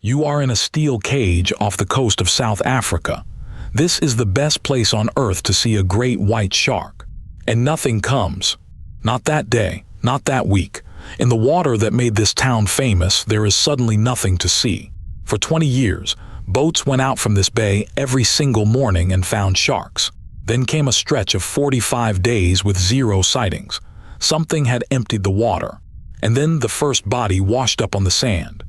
You are in a steel cage off the coast of South Africa. This is the best place on earth to see a great white shark. And nothing comes. Not that day, not that week. In the water that made this town famous, there is suddenly nothing to see. For 20 years, boats went out from this bay every single morning and found sharks. Then came a stretch of 45 days with 0 sightings. Something had emptied the water. And then the first body washed up on the sand.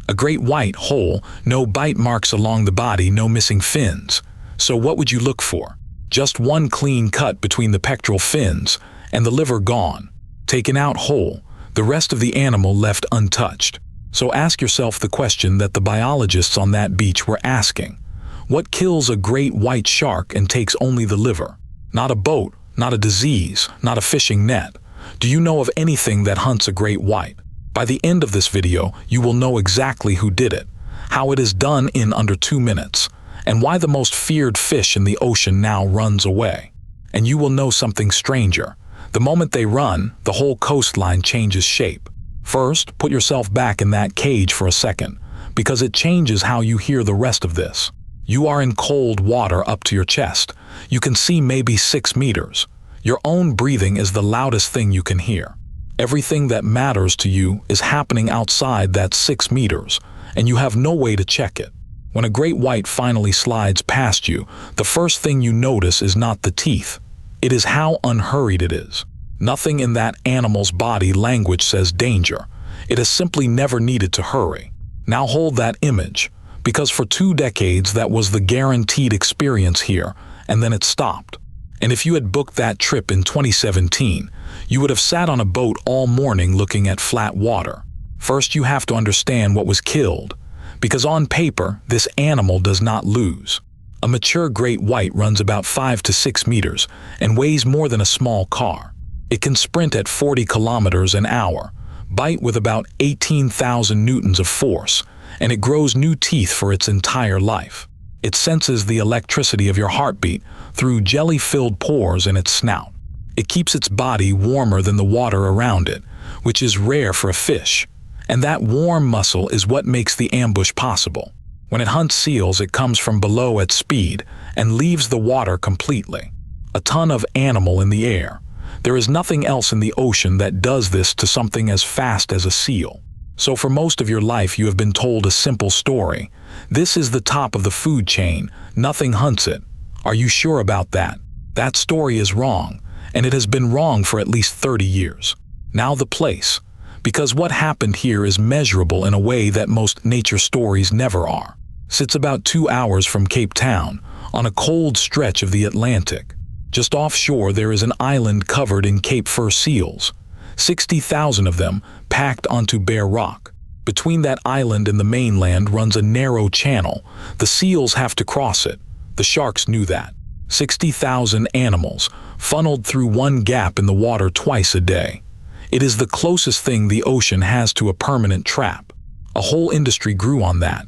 A great white whole, no bite marks along the body, no missing fins. So what would you look for? Just one clean cut between the pectoral fins, and the liver gone. Taken out whole, the rest of the animal left untouched. So ask yourself the question that the biologists on that beach were asking. What kills a great white shark and takes only the liver? Not a boat, not a disease, not a fishing net. Do you know of anything that hunts a great white? By the end of this video, you will know exactly who did it, how it is done in under 2 minutes, and why the most feared fish in the ocean now runs away. And you will know something stranger. The moment they run, the whole coastline changes shape. First, put yourself back in that cage for a second, because it changes how you hear the rest of this. You are in cold water up to your chest. You can see maybe 6 meters. Your own breathing is the loudest thing you can hear. Everything that matters to you is happening outside that 6 meters, and you have no way to check it. When a great white finally slides past you, the first thing you notice is not the teeth. It is how unhurried it is. Nothing in that animal's body language says danger. It has simply never needed to hurry. Now hold that image, because for 2 decades that was the guaranteed experience here, and then it stopped. And if you had booked that trip in 2017, you would have sat on a boat all morning looking at flat water. First, you have to understand what was killed, because on paper, this animal does not lose. A mature great white runs about 5 to 6 meters and weighs more than a small car. It can sprint at 40 kilometers an hour, bite with about 18,000 newtons of force, and it grows new teeth for its entire life. It senses the electricity of your heartbeat through jelly-filled pores in its snout. It keeps its body warmer than the water around it, which is rare for a fish. And that warm muscle is what makes the ambush possible. When it hunts seals, it comes from below at speed and leaves the water completely. A ton of animal in the air. There is nothing else in the ocean that does this to something as fast as a seal. So for most of your life you have been told a simple story. This is the top of the food chain, nothing hunts it. Are you sure about that? That story is wrong, and it has been wrong for at least 30 years. Now the place. Because what happened here is measurable in a way that most nature stories never are. Sits about 2 hours from Cape Town, on a cold stretch of the Atlantic. Just offshore there is an island covered in Cape fur seals. 60,000 of them packed onto bare rock. Between that island and the mainland runs a narrow channel. The seals have to cross it. The sharks knew that. 60,000 animals funneled through one gap in the water twice a day. It is the closest thing the ocean has to a permanent trap. A whole industry grew on that.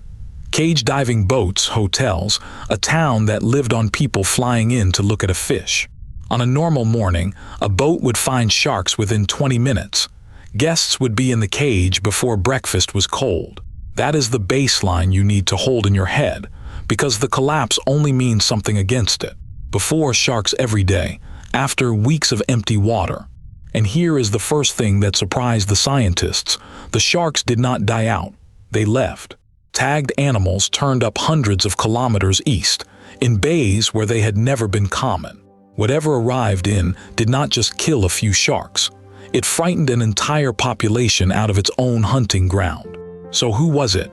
Cage diving boats, hotels, a town that lived on people flying in to look at a fish. On a normal morning, a boat would find sharks within 20 minutes. Guests would be in the cage before breakfast was cold. That is the baseline you need to hold in your head, because the collapse only means something against it. Before, sharks every day, after weeks of empty water. And here is the first thing that surprised the scientists. The sharks did not die out. They left. Tagged animals turned up hundreds of kilometers east, in bays where they had never been common. Whatever arrived in did not just kill a few sharks. It frightened an entire population out of its own hunting ground. So who was it?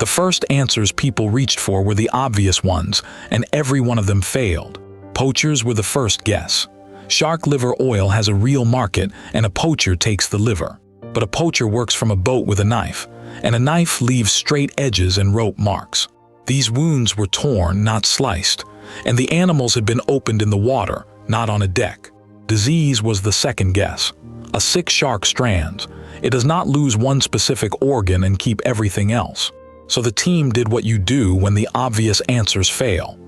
The first answers people reached for were the obvious ones, and every one of them failed. Poachers were the first guess. Shark liver oil has a real market, and a poacher takes the liver. But a poacher works from a boat with a knife, and a knife leaves straight edges and rope marks. These wounds were torn, not sliced, and the animals had been opened in the water, not on a deck. Disease was the second guess. A sick shark strands. It does not lose one specific organ and keep everything else. So the team did what you do when the obvious answers fail.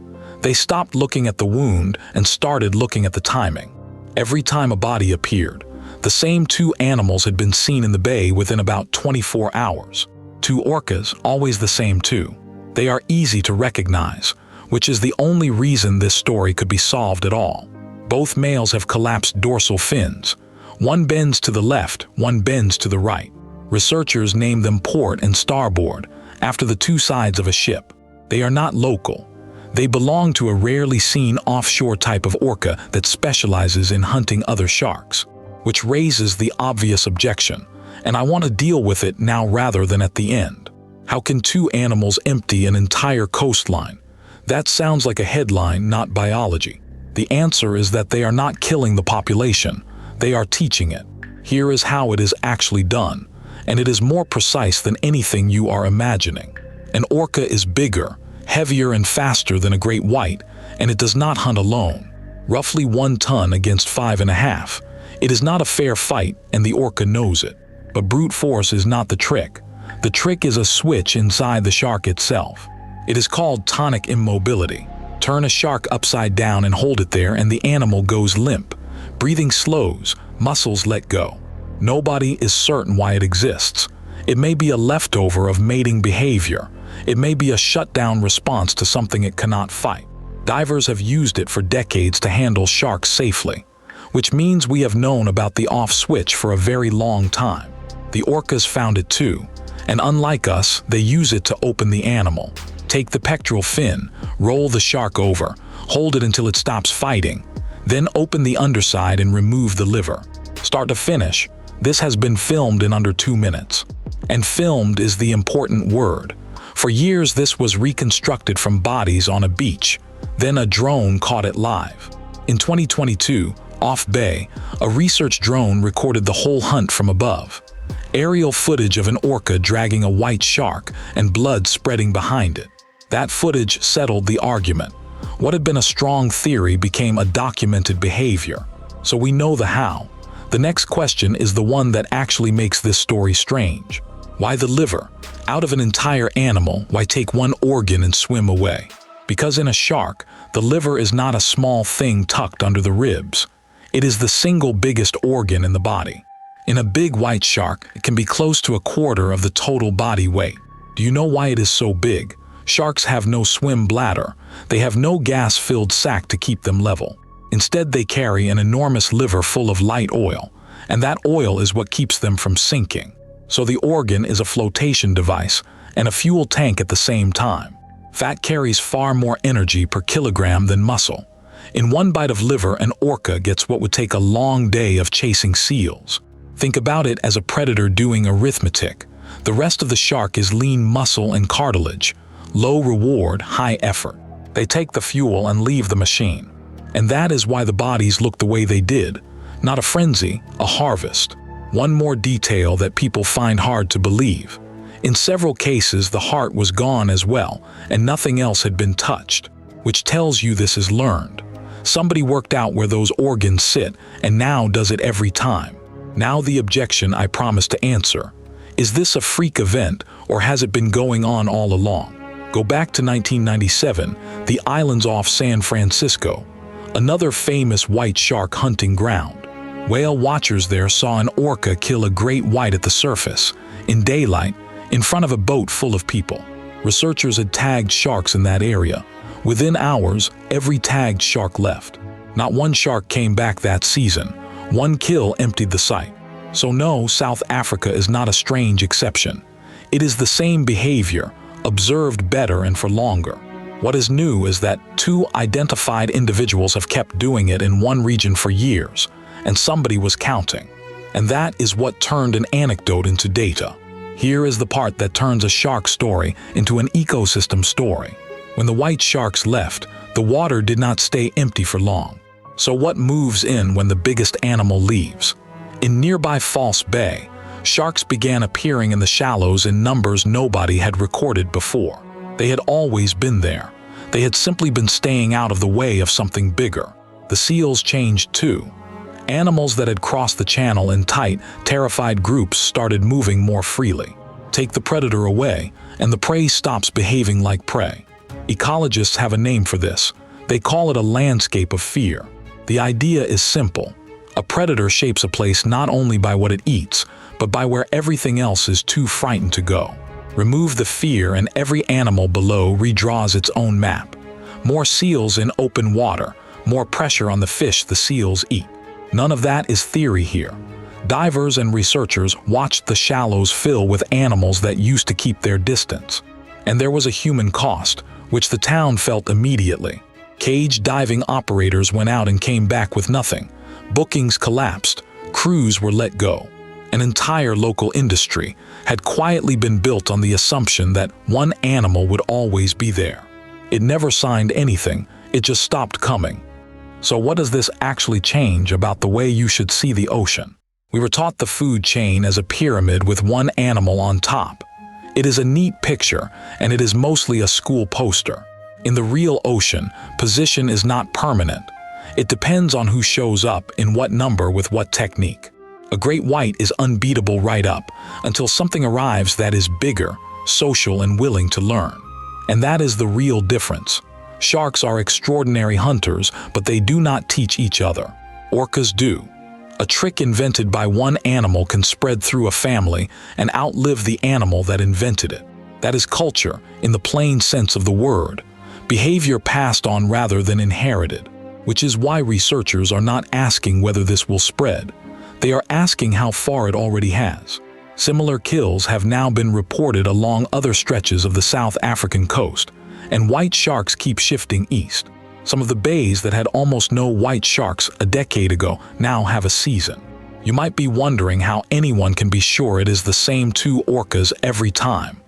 They stopped looking at the wound and started looking at the timing. Every time a body appeared, the same 2 animals had been seen in the bay within about 24 hours. Two orcas, always the same two. They are easy to recognize, which is the only reason this story could be solved at all. Both males have collapsed dorsal fins. One bends to the left, one bends to the right. Researchers name them Port and Starboard, after the two sides of a ship. They are not local. They belong to a rarely seen offshore type of orca that specializes in hunting other sharks, which raises the obvious objection, and I want to deal with it now rather than at the end. How can two animals empty an entire coastline? That sounds like a headline, not biology. The answer is that they are not killing the population, they are teaching it. Here is how it is actually done, and it is more precise than anything you are imagining. An orca is bigger, heavier and faster than a great white, and it does not hunt alone. Roughly 1 ton against 5.5. It is not a fair fight, and the orca knows it. But brute force is not the trick. The trick is a switch inside the shark itself. It is called tonic immobility. Turn a shark upside down and hold it there and the animal goes limp. Breathing slows, muscles let go. Nobody is certain why it exists. It may be a leftover of mating behavior. It may be a shutdown response to something it cannot fight. Divers have used it for decades to handle sharks safely, which means we have known about the off switch for a very long time. The orcas found it too, and unlike us, they use it to open the animal. Take the pectoral fin, roll the shark over, hold it until it stops fighting, then open the underside and remove the liver. Start to finish, this has been filmed in under 2 minutes. And filmed is the important word. For years this was reconstructed from bodies on a beach, then a drone caught it live. In 2022, off bay, a research drone recorded the whole hunt from above. Aerial footage of an orca dragging a white shark and blood spreading behind it. That footage settled the argument. What had been a strong theory became a documented behavior. So we know the how. The next question is the one that actually makes this story strange. Why the liver? Out of an entire animal, why take one organ and swim away? Because in a shark, the liver is not a small thing tucked under the ribs. It is the single biggest organ in the body. In a big white shark, it can be close to 1/4 of the total body weight. Do you know why it is so big? Sharks have no swim bladder. They have no gas-filled sac to keep them level. Instead, they carry an enormous liver full of light oil, and that oil is what keeps them from sinking. So the organ is a flotation device and a fuel tank at the same time. Fat carries far more energy per kilogram than muscle. In one bite of liver, an orca gets what would take a long day of chasing seals. Think about it as a predator doing arithmetic. The rest of the shark is lean muscle and cartilage. Low reward, high effort. They take the fuel and leave the machine. And that is why the bodies look the way they did. Not a frenzy, a harvest. One more detail that people find hard to believe. In several cases, the heart was gone as well, and nothing else had been touched, which tells you this is learned. Somebody worked out where those organs sit, and now does it every time. Now the objection I promised to answer. Is this a freak event, or has it been going on all along? Go back to 1997, the islands off San Francisco, another famous white shark hunting ground. Whale watchers there saw an orca kill a great white at the surface, in daylight, in front of a boat full of people. Researchers had tagged sharks in that area. Within hours, every tagged shark left. Not one shark came back that season. One kill emptied the site. So no, South Africa is not a strange exception. It is the same behavior, observed better and for longer. What is new is that 2 identified individuals have kept doing it in one region for years, and somebody was counting. And that is what turned an anecdote into data. Here is the part that turns a shark story into an ecosystem story. When the white sharks left, the water did not stay empty for long. So what moves in when the biggest animal leaves? In nearby False Bay, sharks began appearing in the shallows in numbers nobody had recorded before. They had always been there. They had simply been staying out of the way of something bigger. The seals changed too. Animals that had crossed the channel in tight, terrified groups started moving more freely. Take the predator away, and the prey stops behaving like prey. Ecologists have a name for this. They call it a landscape of fear. The idea is simple. A predator shapes a place not only by what it eats, but by where everything else is too frightened to go. Remove the fear and every animal below redraws its own map. More seals in open water, more pressure on the fish the seals eat. None of that is theory here. Divers and researchers watched the shallows fill with animals that used to keep their distance. And there was a human cost, which the town felt immediately. Cage diving operators went out and came back with nothing. Bookings collapsed, crews were let go. An entire local industry had quietly been built on the assumption that one animal would always be there. It never signed anything, it just stopped coming. So what does this actually change about the way you should see the ocean? We were taught the food chain as a pyramid with one animal on top. It is a neat picture, and it is mostly a school poster. In the real ocean, position is not permanent. It depends on who shows up, in what number, with what technique. A great white is unbeatable right up, until something arrives that is bigger, social, and willing to learn. And that is the real difference. Sharks are extraordinary hunters, but they do not teach each other. Orcas do. A trick invented by one animal can spread through a family and outlive the animal that invented it. That is culture, in the plain sense of the word. Behavior passed on rather than inherited, which is why researchers are not asking whether this will spread. They are asking how far it already has. Similar kills have now been reported along other stretches of the South African coast, and white sharks keep shifting east. Some of the bays that had almost no white sharks a decade ago now have a season. You might be wondering how anyone can be sure it is the same two orcas every time.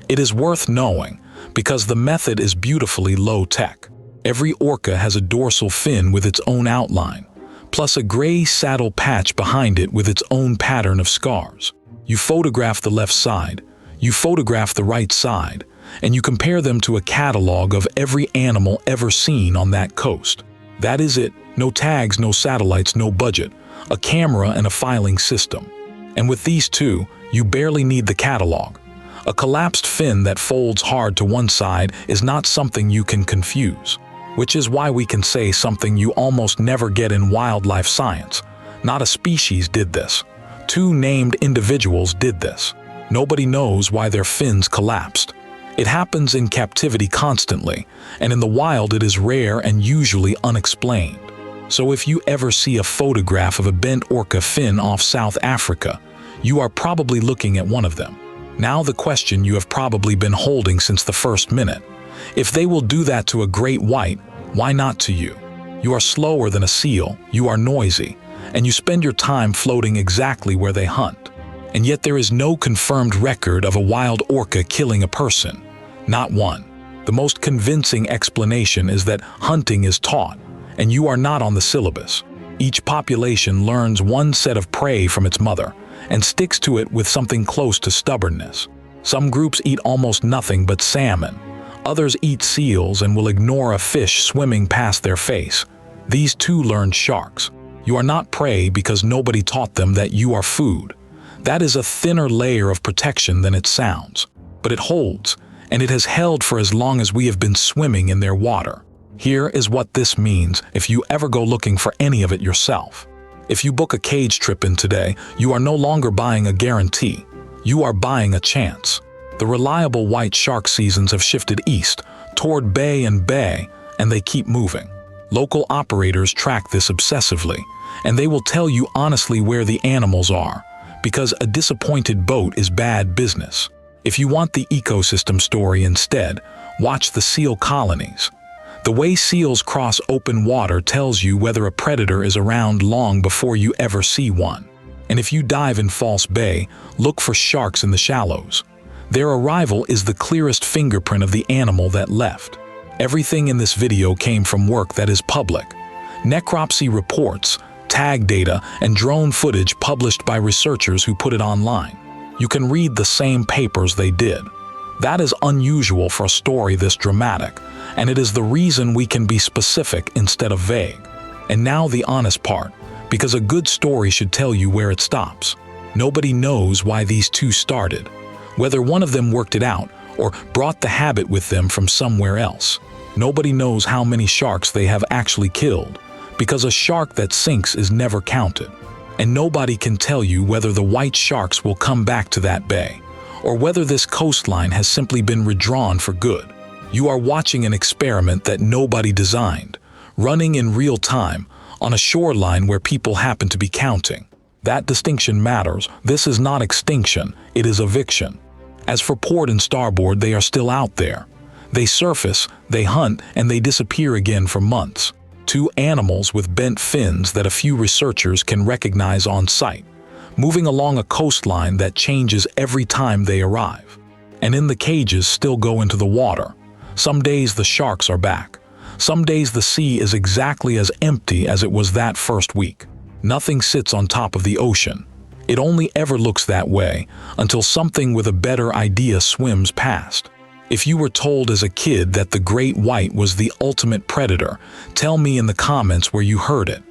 It is worth knowing, because the method is beautifully low-tech. Every orca has a dorsal fin with its own outline, plus a gray saddle patch behind it with its own pattern of scars. You photograph the left side, you photograph the right side, and you compare them to a catalog of every animal ever seen on that coast. That is it. No tags, no satellites, no budget, a camera and a filing system. And with these two, you barely need the catalog. A collapsed fin that folds hard to one side is not something you can confuse, which is why we can say something you almost never get in wildlife science. Not a species did this. Two named individuals did this. Nobody knows why their fins collapsed. It happens in captivity constantly, and in the wild it is rare and usually unexplained. So if you ever see a photograph of a bent orca fin off South Africa, you are probably looking at one of them. Now the question you have probably been holding since the first minute. If they will do that to a great white, why not to you? You are slower than a seal, you are noisy, and you spend your time floating exactly where they hunt. And yet there is no confirmed record of a wild orca killing a person. Not one. The most convincing explanation is that hunting is taught, and you are not on the syllabus. Each population learns one set of prey from its mother, and sticks to it with something close to stubbornness. Some groups eat almost nothing but salmon. Others eat seals and will ignore a fish swimming past their face. These two learned sharks. You are not prey because nobody taught them that you are food. That is a thinner layer of protection than it sounds. But it holds, and it has held for as long as we have been swimming in their water. Here is what this means if you ever go looking for any of it yourself. If you book a cage trip in today, you are no longer buying a guarantee. You are buying a chance. The reliable white shark seasons have shifted east, toward bay and bay, and they keep moving. Local operators track this obsessively, and they will tell you honestly where the animals are, because a disappointed boat is bad business. If you want the ecosystem story instead, watch the seal colonies. The way seals cross open water tells you whether a predator is around long before you ever see one. And if you dive in False Bay, look for sharks in the shallows. Their arrival is the clearest fingerprint of the animal that left. Everything in this video came from work that is public. Necropsy reports, tag data, and drone footage published by researchers who put it online. You can read the same papers they did. That is unusual for a story this dramatic, and it is the reason we can be specific instead of vague. And now the honest part, because a good story should tell you where it stops. Nobody knows why these two started, whether one of them worked it out or brought the habit with them from somewhere else. Nobody knows how many sharks they have actually killed, because a shark that sinks is never counted. And nobody can tell you whether the white sharks will come back to that bay, or whether this coastline has simply been redrawn for good. You are watching an experiment that nobody designed, running in real time on a shoreline where people happen to be counting. That distinction matters. This is not extinction, it is eviction. As for Port and Starboard, they are still out there. They surface, they hunt, and they disappear again for months. Two animals with bent fins that a few researchers can recognize on sight, moving along a coastline that changes every time they arrive. And in the cages still go into the water. Some days the sharks are back. Some days the sea is exactly as empty as it was that first week. Nothing sits on top of the ocean. It only ever looks that way until something with a better idea swims past. If you were told as a kid that the great white was the ultimate predator, tell me in the comments where you heard it.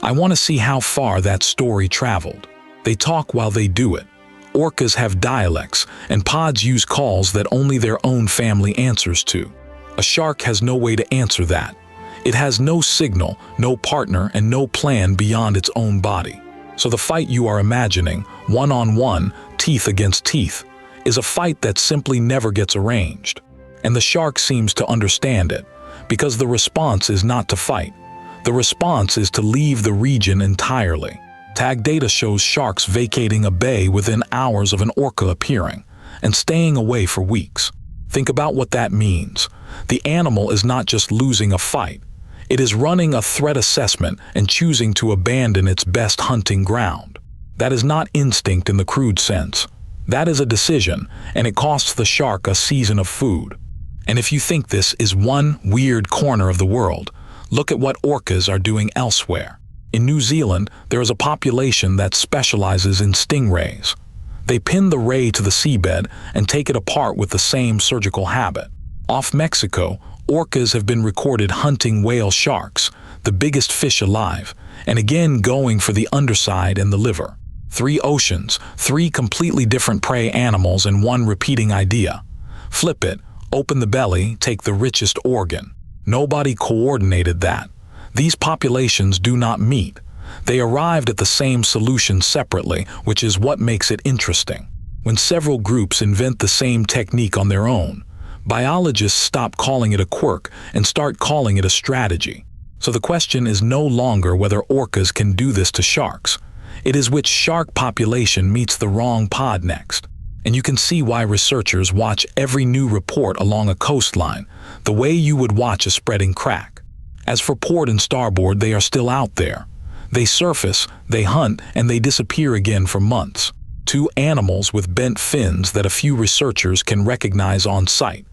I want to see how far that story traveled. They talk while they do it. Orcas have dialects, and pods use calls that only their own family answers to. A shark has no way to answer that. It has no signal, no partner, and no plan beyond its own body. So the fight you are imagining, one-on-one, teeth against teeth, is a fight that simply never gets arranged. And the shark seems to understand it, because the response is not to fight. The response is to leave the region entirely. Tag data shows sharks vacating a bay within hours of an orca appearing, and staying away for weeks. Think about what that means. The animal is not just losing a fight. It is running a threat assessment and choosing to abandon its best hunting ground. That is not instinct in the crude sense. That is a decision, and it costs the shark a season of food. And if you think this is one weird corner of the world, look at what orcas are doing elsewhere. In New Zealand, there is a population that specializes in stingrays. They pin the ray to the seabed and take it apart with the same surgical habit. Off Mexico, orcas have been recorded hunting whale sharks, the biggest fish alive, and again going for the underside and the liver. 3 oceans, 3 completely different prey animals and one repeating idea. Flip it, open the belly, take the richest organ. Nobody coordinated that. These populations do not meet. They arrived at the same solution separately, which is what makes it interesting. When several groups invent the same technique on their own, biologists stop calling it a quirk and start calling it a strategy. So the question is no longer whether orcas can do this to sharks. It is which shark population meets the wrong pod next. And you can see why researchers watch every new report along a coastline, the way you would watch a spreading crack. As for Port and Starboard, they are still out there. They surface, they hunt, and they disappear again for months. 2 animals with bent fins that a few researchers can recognize on sight,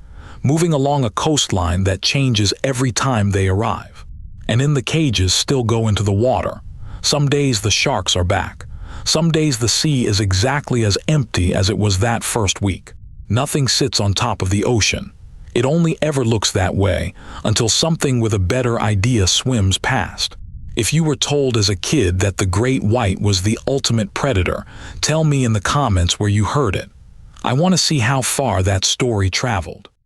moving along a coastline that changes every time they arrive. And in the cages still go into the water. Some days the sharks are back. Some days the sea is exactly as empty as it was that first week. Nothing sits on top of the ocean. It only ever looks that way until something with a better idea swims past. If you were told as a kid that the great white was the ultimate predator, tell me in the comments where you heard it. I want to see how far that story traveled.